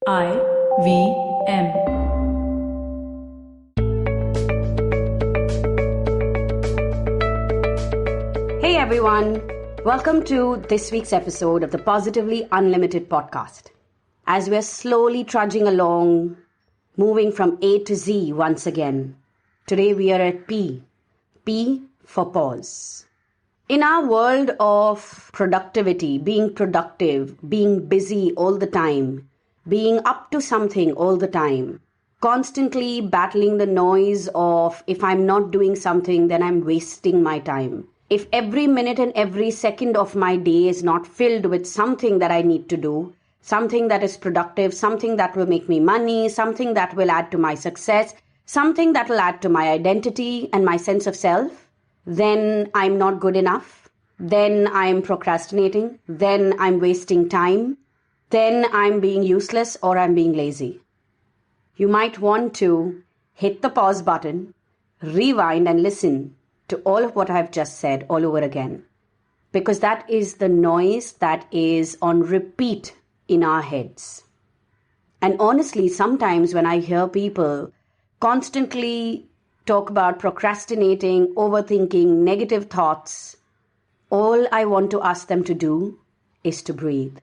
IVM. Hey everyone, welcome to this week's episode of the Positively Unlimited podcast. As we're slowly trudging along, moving from A to Z once again, today we are at P. P for pause. In our world of productivity, being productive, being busy all the time, being up to something all the time, constantly battling the noise of if I'm not doing something, then I'm wasting my time. If every minute and every second of my day is not filled with something that I need to do, something that is productive, something that will make me money, something that will add to my success, something that will add to my identity and my sense of self, then I'm not good enough. Then I'm procrastinating. Then I'm wasting time. Then I'm being useless or I'm being lazy. You might want to hit the pause button, rewind and listen to all of what I've just said all over again. Because that is the noise that is on repeat in our heads. And honestly, sometimes when I hear people constantly talk about procrastinating, overthinking, negative thoughts, all I want to ask them to do is to breathe,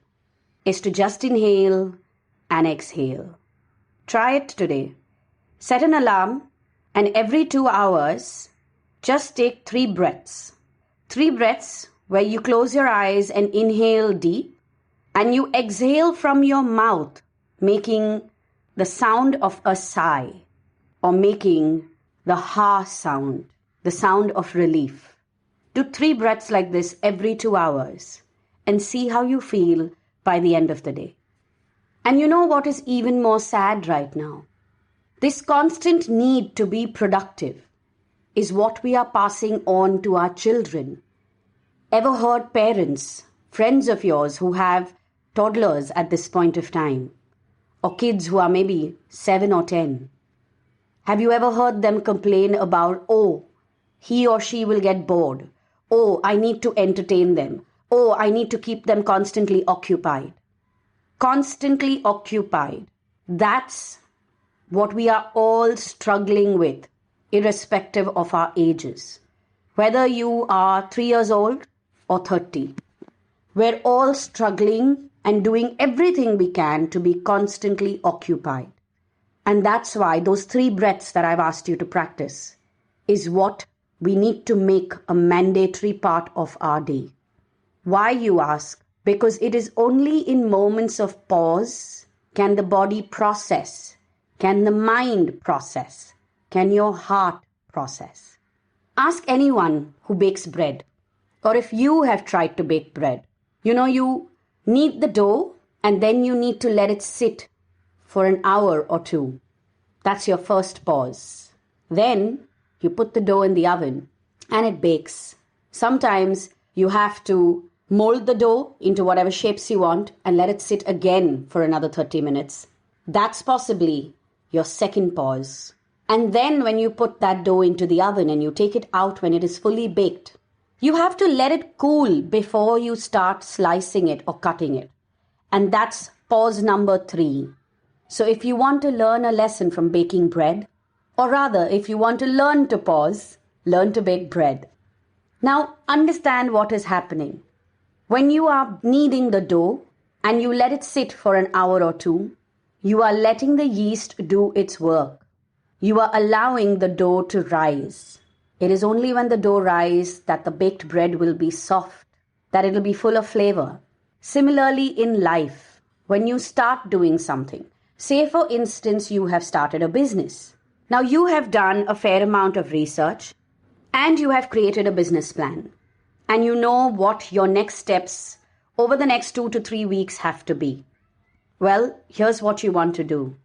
is to just inhale and exhale. Try it today. Set an alarm and every 2 hours, just take 3 breaths. 3 breaths where you close your eyes and inhale deep and you exhale from your mouth, making the sound of a sigh or making the ha sound, the sound of relief. Do 3 breaths like this every 2 hours and see how you feel by the end of the day. And you know what is even more sad right now? This constant need to be productive is what we are passing on to our children. Ever heard parents, friends of yours who have toddlers at this point of time, or kids who are maybe 7 or 10? Have you ever heard them complain about, oh, he or she will get bored. Oh, I need to entertain them. Oh, I need to keep them constantly occupied. Constantly occupied. That's what we are all struggling with, irrespective of our ages. Whether you are 3 years old or 30, we're all struggling and doing everything we can to be constantly occupied. And that's why those 3 breaths that I've asked you to practice is what we need to make a mandatory part of our day. Why, you ask? Because it is only in moments of pause can the body process, can the mind process, can your heart process. Ask anyone who bakes bread, or if you have tried to bake bread. You knead the dough and then you need to let it sit for an hour or 2. That's your first pause. Then you put the dough in the oven and it bakes. Sometimes you have to mold the dough into whatever shapes you want and let it sit again for another 30 minutes. That's possibly your second pause. And then when you put that dough into the oven and you take it out when it is fully baked, you have to let it cool before you start slicing it or cutting it. And that's pause number 3. So if you want to learn a lesson from baking bread, or rather if you want to learn to pause, learn to bake bread. Now understand what is happening. When you are kneading the dough and you let it sit for an hour or 2, you are letting the yeast do its work. You are allowing the dough to rise. It is only when the dough rises that the baked bread will be soft, that it will be full of flavor. Similarly in life, when you start doing something, say for instance you have started a business. Now you have done a fair amount of research and you have created a business plan. And you know what your next steps over the next 2 to 3 weeks have to be. Well, here's what you want to do.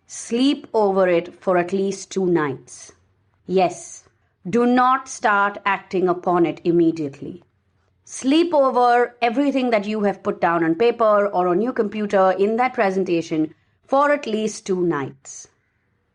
Sleep over it for at least 2 nights. Yes, do not start acting upon it immediately. Sleep over everything that you have put down on paper or on your computer in that presentation for at least 2 nights.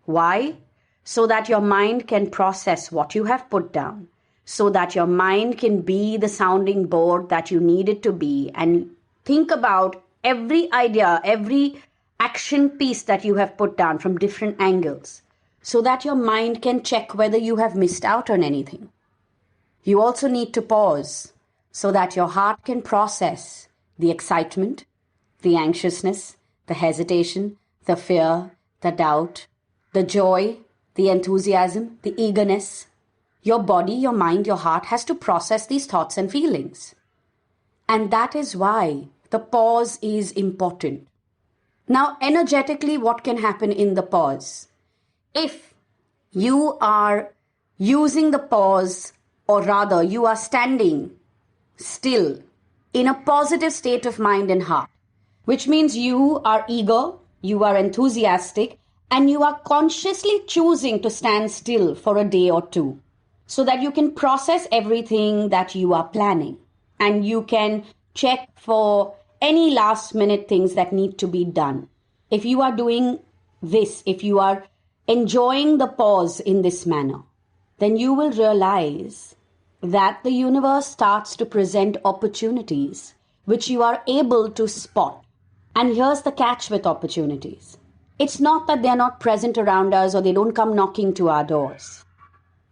Why? So that your mind can process what you have put down. So that your mind can be the sounding board that you need it to be and think about every idea, every action piece that you have put down from different angles so that your mind can check whether you have missed out on anything. You also need to pause so that your heart can process the excitement, the anxiousness, the hesitation, the fear, the doubt, the joy, the enthusiasm, the eagerness. Your body, your mind, your heart has to process these thoughts and feelings. And that is why the pause is important. Now, energetically, what can happen in the pause? If you are using the pause, or rather, you are standing still in a positive state of mind and heart, which means you are eager, you are enthusiastic, and you are consciously choosing to stand still for a day or two so that you can process everything that you are planning and you can check for any last minute things that need to be done. If you are doing this, if you are enjoying the pause in this manner, then you will realize that the universe starts to present opportunities which you are able to spot. And here's the catch with opportunities. It's not that they're not present around us or they don't come knocking to our doors.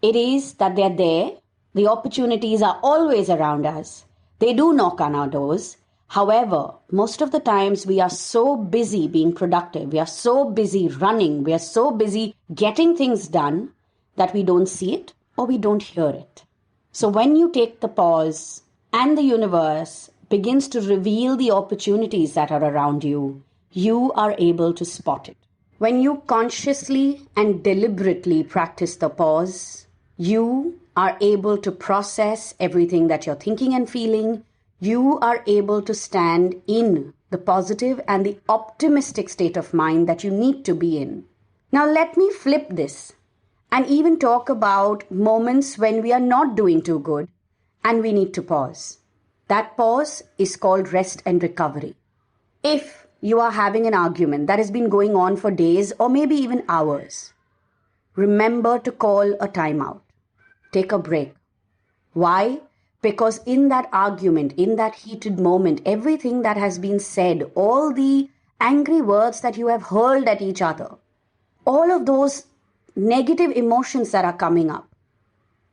It is that they're there. The opportunities are always around us. They do knock on our doors. However, most of the times we are so busy being productive, we are so busy running, we are so busy getting things done that we don't see it or we don't hear it. So when you take the pause and the universe begins to reveal the opportunities that are around you, you are able to spot it. When you consciously and deliberately practice the pause, you are able to process everything that you're thinking and feeling. You are able to stand in the positive and the optimistic state of mind that you need to be in. Now let me flip this and even talk about moments when we are not doing too good and we need to pause. That pause is called rest and recovery. If you are having an argument that has been going on for days or maybe even hours, remember to call a timeout. Take a break. Why? Because in that argument, in that heated moment, everything that has been said, all the angry words that you have hurled at each other, all of those negative emotions that are coming up,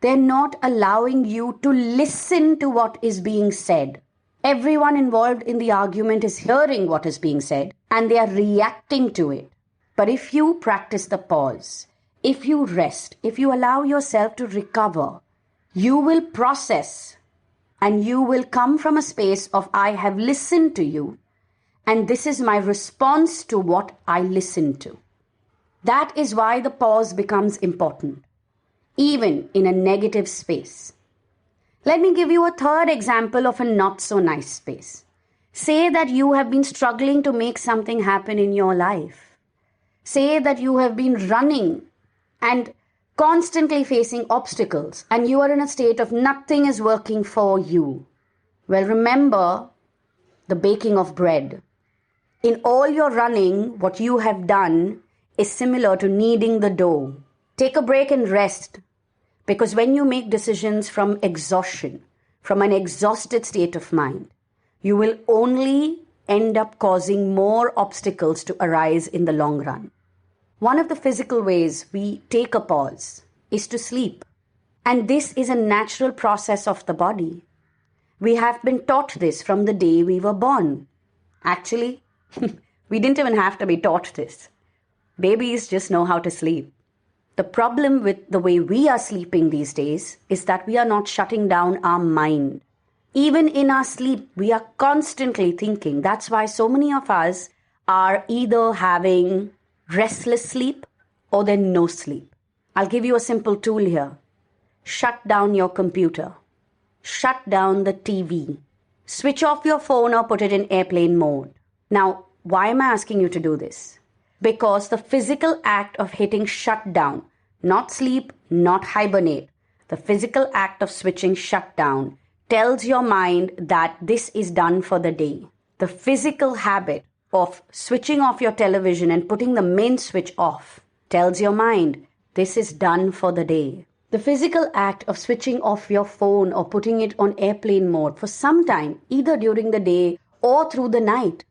they're not allowing you to listen to what is being said. Everyone involved in the argument is hearing what is being said and they are reacting to it. But if you practice the pause, if you rest, if you allow yourself to recover, you will process and you will come from a space of I have listened to you and this is my response to what I listened to. That is why the pause becomes important, even in a negative space. Let me give you a third example of a not so nice space. Say that you have been struggling to make something happen in your life. Say that you have been running and constantly facing obstacles and you are in a state of nothing is working for you. Well, remember the baking of bread. In all your running, what you have done is similar to kneading the dough. Take a break and rest, because when you make decisions from exhaustion, from an exhausted state of mind, you will only end up causing more obstacles to arise in the long run. One of the physical ways we take a pause is to sleep. And this is a natural process of the body. We have been taught this from the day we were born. Actually, we didn't even have to be taught this. Babies just know how to sleep. The problem with the way we are sleeping these days is that we are not shutting down our mind. Even in our sleep, we are constantly thinking. That's why so many of us are either having restless sleep or then no sleep. I'll give you a simple tool here. Shut down your computer. Shut down the TV. Switch off your phone or put it in airplane mode. Now, why am I asking you to do this? Because the physical act of hitting shut down, not sleep, not hibernate, the physical act of switching shut down tells your mind that this is done for the day. The physical habit of switching off your television and putting the main switch off tells your mind this is done for the day. The physical act of switching off your phone or putting it on airplane mode for some time, either during the day or through the night,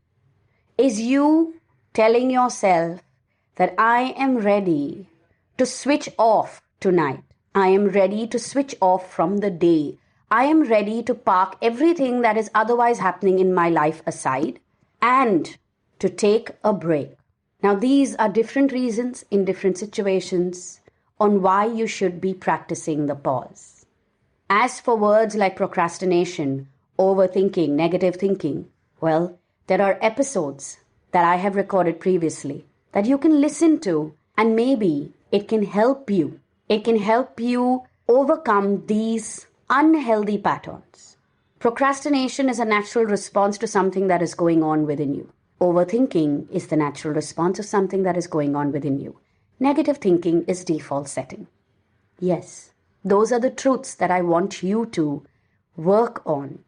is you telling yourself that I am ready to switch off tonight. I am ready to switch off from the day. I am ready to park everything that is otherwise happening in my life aside and to take a break. Now, these are different reasons in different situations on why you should be practicing the pause. As for words like procrastination, overthinking, negative thinking, well, there are episodes that I have recorded previously that you can listen to, and maybe it can help you. It can help you overcome these unhealthy patterns. Procrastination is a natural response to something that is going on within you. Overthinking is the natural response to something that is going on within you. Negative thinking is default setting. Yes, those are the truths that I want you to work on.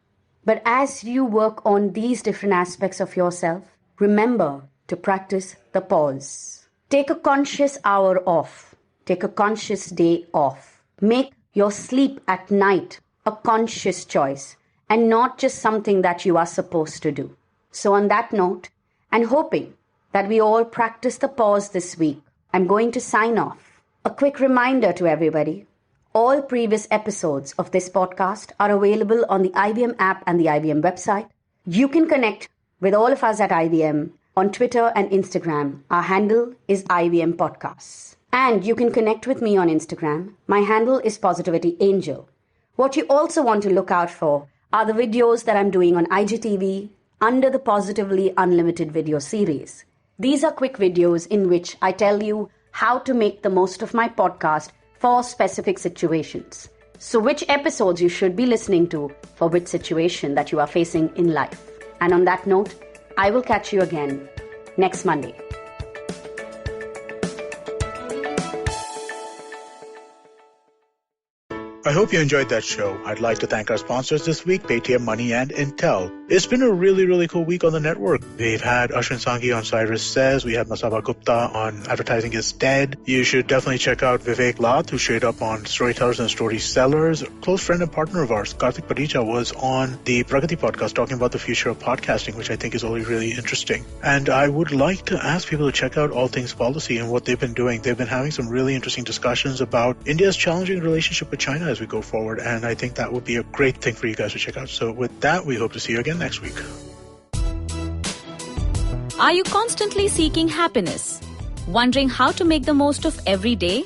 But as you work on these different aspects of yourself, remember to practice the pause. Take a conscious hour off. Take a conscious day off. Make your sleep at night a conscious choice and not just something that you are supposed to do. So on that note, and hoping that we all practice the pause this week, I'm going to sign off. A quick reminder to everybody. All previous episodes of this podcast are available on the IVM app and the IVM website. You can connect with all of us at IVM on Twitter and Instagram. Our handle is IVM Podcasts. And you can connect with me on Instagram. My handle is Positivity Angel. What you also want to look out for are the videos that I'm doing on IGTV under the Positively Unlimited video series. These are quick videos in which I tell you how to make the most of my podcast for specific situations. So which episodes you should be listening to for which situation that you are facing in life. And on that note, I will catch you again next Monday. I hope you enjoyed that show. I'd like to thank our sponsors this week, Paytm Money and Intel. It's been a really, really cool week on the network. We've had Ashwin Sanghi on Cyrus Says. We have Masaba Gupta on Advertising is Dead. You should definitely check out Vivek Lath, who showed up on Storytellers and Story Sellers. A close friend and partner of ours, Karthik Paricha, was on the Pragati podcast talking about the future of podcasting, which I think is only really interesting. And I would like to ask people to check out All Things Policy and what they've been doing. They've been having some really interesting discussions about India's challenging relationship with China as we go forward, and I think that would be a great thing for you guys to check out. So with that, we hope to see you again next week. Are you constantly seeking happiness? Wondering how to make the most of every day?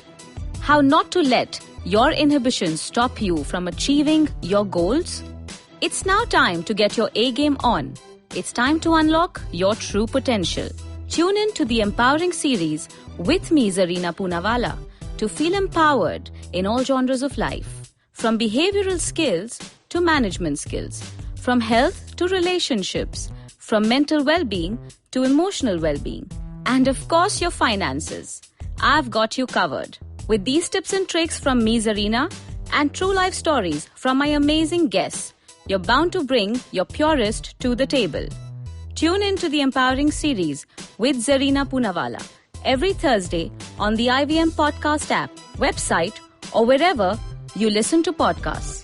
How not to let your inhibitions stop you from achieving your goals? It's now time to get your A game on. It's time to unlock your true potential. Tune in to the Empowering series with me, Zarina Poonawalla, to feel empowered in all genres of life. From behavioral skills to management skills, from health to relationships, from mental well-being to emotional well-being, and of course your finances. I've got you covered. With these tips and tricks from me, Zarina, and true life stories from my amazing guests, you're bound to bring your purest to the table. Tune in to the Empowering series with Zarina Poonawalla every Thursday on the IVM Podcast app, website, or wherever you listen to podcasts.